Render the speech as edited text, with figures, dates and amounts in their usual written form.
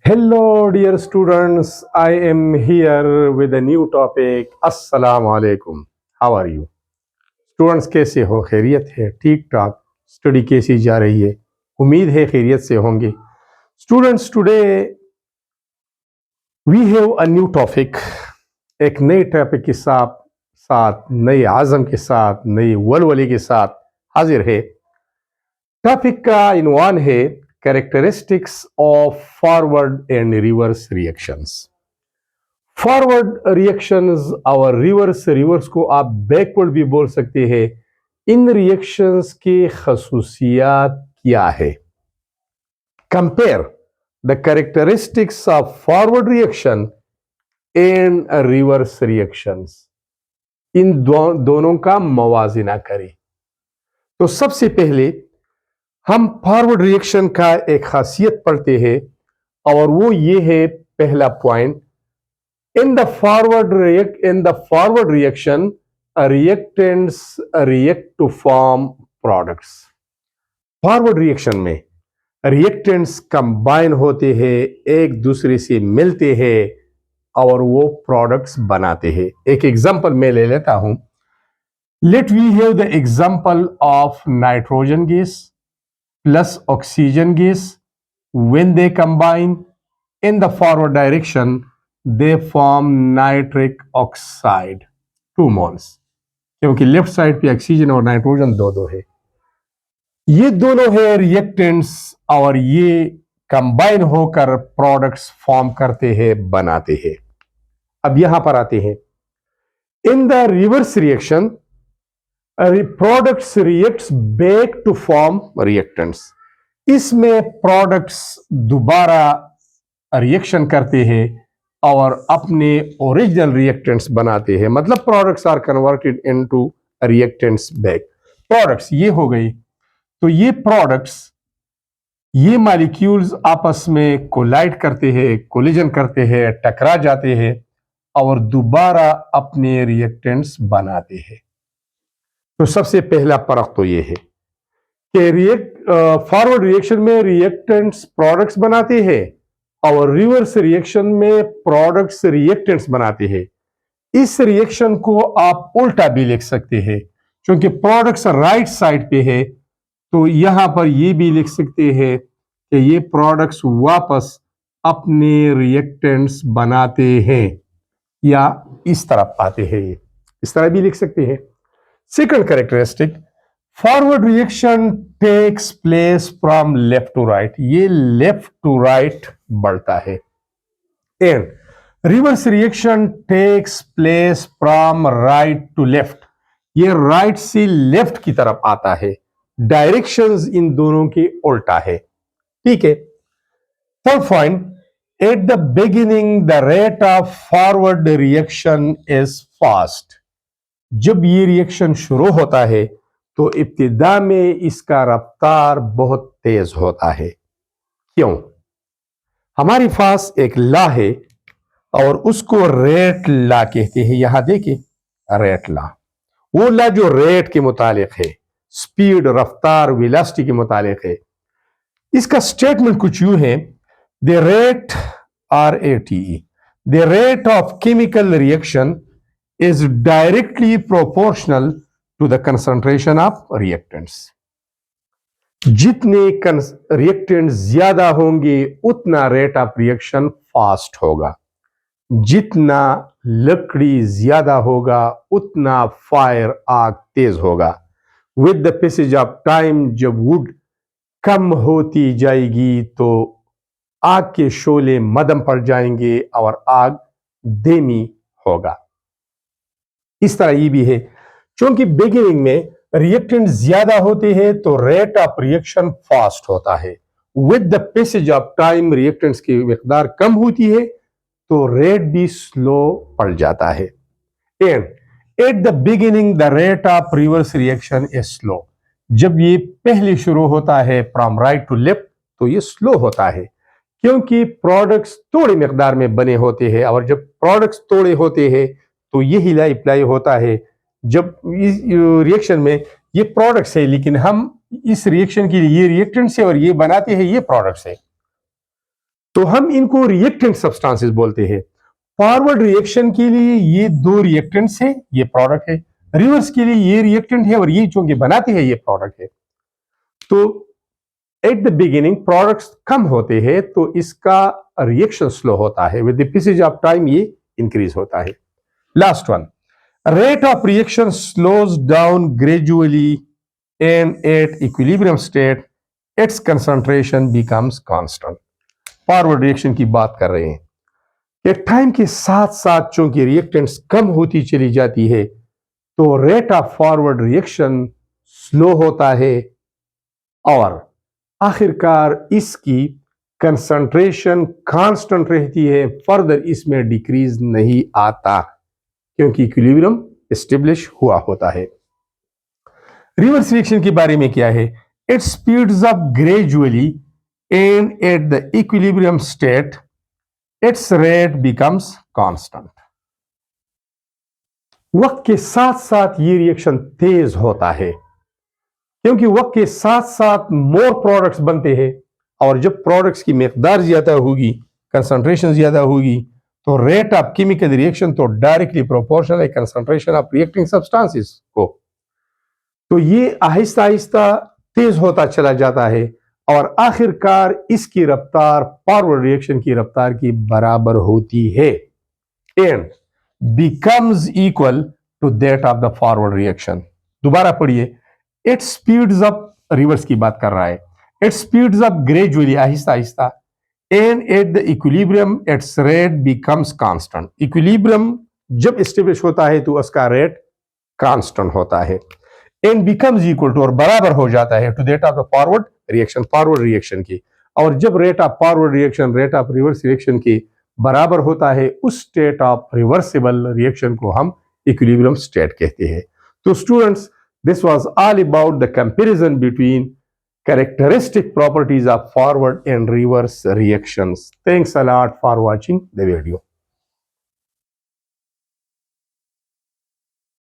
Hello, dear students. I am here with a new topic. Assalamu alaikum. How are you? Students कैसे हो? खैरियत है? ठीक ठाक? स्टडी कैसी जा रही है? उम्मीद है खैरियत से होंगे। Students, today we have a new topic. एक नए टॉपिक के साथ साथ नए आज़म के साथ नई वलवले के साथ हाजिर है। टॉपिक का इनवान है characteristics of forward and reverse reactions. Forward reactions और रिवर्स को आप बैकवर्ड भी बोल सकते हैं। इन रिएक्शंस की खसूसियात क्या है? Compare the characteristics of forward reaction and reverse reactions. इन दोनों का मवाजिना करें। तो सबसे पहले हम फॉरवर्ड रिएक्शन का एक खासियत पढ़ते हैं और वो ये है, पहला point, in the forward reaction, reactants react to form products. Forward reaction में रिएक्टेंट्स कंबाइन होते हैं, एक दूसरे से मिलते हैं और वो प्रोडक्ट्स बनाते हैं। एक एग्जांपल मैं ले लेता हूं। Let we have the example of nitrogen gas plus oxygen gas. When they combine in the forward direction they form nitric oxide 2 moles, क्योंकि लेफ्ट साइड पे ऑक्सीजन और नाइट्रोजन दो दो है। ये दोनों है रिएक्टेंट्स और ये कंबाइन होकर प्रोडक्ट्स फॉर्म करते हैं, बनाते हैं। अब यहां पर आते हैं, in the reverse reaction products reacts back to form reactants. इसमें प्रोडक्ट्स दोबारा रिएक्शन करते हैं और अपने ओरिजिनल रिएक्टेंट्स बनाते हैं, मतलब products are converted into reactants back. Products ये हो गई, तो ये प्रोडक्ट्स, ये मॉलिक्यूल्स आपस में कोलाइड करते हैं, कोलिजन करते हैं, टकरा जाते हैं और दोबारा अपने रिएक्टेंट्स बनाते हैं। तो सबसे पहला फर्क तो ये है कि फॉरवर्ड रिएक्शन में रिएक्टेंट्स प्रोडक्ट्स बनाते हैं और रिवर्स रिएक्शन में प्रोडक्ट्स रिएक्टेंट्स बनाते हैं। इस रिएक्शन को आप उल्टा भी लिख सकते हैं, क्योंकि प्रोडक्ट्स राइट साइड पे है, तो यहां पर ये भी लिख सकते हैं कि ये प्रोडक्ट्स वापस अपने रिएक्टेंट्स बनाते हैं, या इस तरफ आते हैं, ये इस तरह भी लिख सकते हैं। Second characteristic, forward reaction takes place from left to right. ये लेफ्ट टू राइट बढ़ता है। And reverse reaction takes place from right to left. ये राइट से लेफ्ट की तरफ आता है। डायरेक्शंस इन दोनों की उल्टा है। ठीक है। Third point, at the beginning the rate of forward reaction is fast. जब ये रिएक्शन शुरू होता है तो इब्तिदा में इसका रफ्तार बहुत तेज होता है। क्यों? हमारे पास एक लॉ है और उसको रेट लॉ कहते हैं। यहां देखिए, रेट लॉ, वो लॉ जो रेट के मुतालिक है, स्पीड, रफ्तार, वेलोसिटी के मुतालिक है। इसका स्टेटमेंट कुछ यूं है, the rate RATE, the rate of chemical reaction is directly proportional to the concentration of reactants. जितने रिएक्टेंट ज्यादा होंगे उतना रेट ऑफ रिएक्शन फास्ट होगा। जितना लकड़ी ज्यादा होगा उतना फायर, आग तेज होगा। With the passage of time जब वुड कम होती जाएगी तो आग के शोले मदम पड़ जाएंगे और आग धीमी होगा। इस तरह ये भी है, क्योंकि बिगिनिंग में रिएक्टेंट ज्यादा होते हैं तो रेट ऑफ रिएक्शन फास्ट होता है। With the passage of time reactants की मिकदार कम होती है तो रेट भी स्लो पड़ जाता है। And at the beginning the rate of reverse reaction is slow. जब ये पहले शुरू होता है फ्रॉम राइट टू लेफ्ट तो ये स्लो होता है, क्योंकि प्रोडक्ट्स थोड़ी मिकदार में बने होते हैं और जब प्रोडक्ट्स थोड़े होते हैं तो यही ला अप्लाई होता है। जब इस रिएक्शन में ये प्रोडक्ट्स है, लेकिन हम इस रिएक्शन के लिए ये रिएक्टेंट्स है और ये बनाते हैं ये प्रोडक्ट्स है। तो हम इनको रिएक्टेंट सब्सटेंसेस बोलते हैं। फॉरवर्ड रिएक्शन के लिए ये दो रिएक्टेंट्स है, ये प्रोडक्ट है। रिवर्स के लिए ये रिएक्टेंट है और ये चूंकि बनाते हैं ये प्रोडक्ट है। तो एट द बिगिनिंग प्रोडक्ट्स कम होते हैं तो इसका रिएक्शन स्लो होता है, with the passage of time ये इंक्रीज होता है। Last one, rate of reaction slows down gradually and at equilibrium state its concentration becomes constant। Forward reaction की बात कर रहे हैं कि टाइम के साथ साथ चूंकि रिएक्टेंट्स कम होती चली जाती है तो rate of forward reaction slow होता है और आखिरकार इसकी कंसंट्रेशन कांस्टेंट रहती है, फर्दर इसमें डिक्रीज नहीं आता क्योंकि इक्विलिब्रियम एस्टेब्लिश हुआ होता है। रिवर्स रिएक्शन के बारे में क्या है? It speeds up gradually and at the equilibrium state it's rate becomes constant. वक्त के साथ साथ ये रिएक्शन तेज होता है क्योंकि वक्त के साथ साथ मोर प्रोडक्ट्स बनते हैं और जब प्रोडक्ट्स की मिकदार ज्यादा होगी, कंसंट्रेशन ज्यादा होगी, तो रेट ऑफ केमिकल रिएक्शन तो डायरेक्टली प्रोपोर्शनल है कंसंट्रेशन ऑफ रिएक्टिंग सब्सटेंसेस को। तो ये आहिस्ता आहिस्ता तेज होता चला जाता है और आखिरकार इसकी रफ्तार फॉरवर्ड रिएक्शन की रफ्तार की बराबर होती है and becomes equal to that of the forward reaction. दोबारा पढ़िए, इट स्पीड्स अप, रिवर्स की बात कर रहा है, it speeds up gradually, Aahista Aahista, and at the equilibrium it's rate becomes constant. Equilibrium जब एस्टेब्लिश होता है तो उसका रेट कांस्टेंट होता है एंड बिकम्स इक्वल टू, और बराबर हो जाता है, to that of the forward reaction, forward reaction की। और जब rate of forward reaction rate of reverse reaction की बराबर होता है उस स्टेट ऑफ रिवर्सिबल रिएक्शन को हम इक्विलिब्रियम स्टेट कहते हैं। तो students, this was all about the comparison between characteristic properties of forward and reverse reactions. Thanks a lot for watching the video.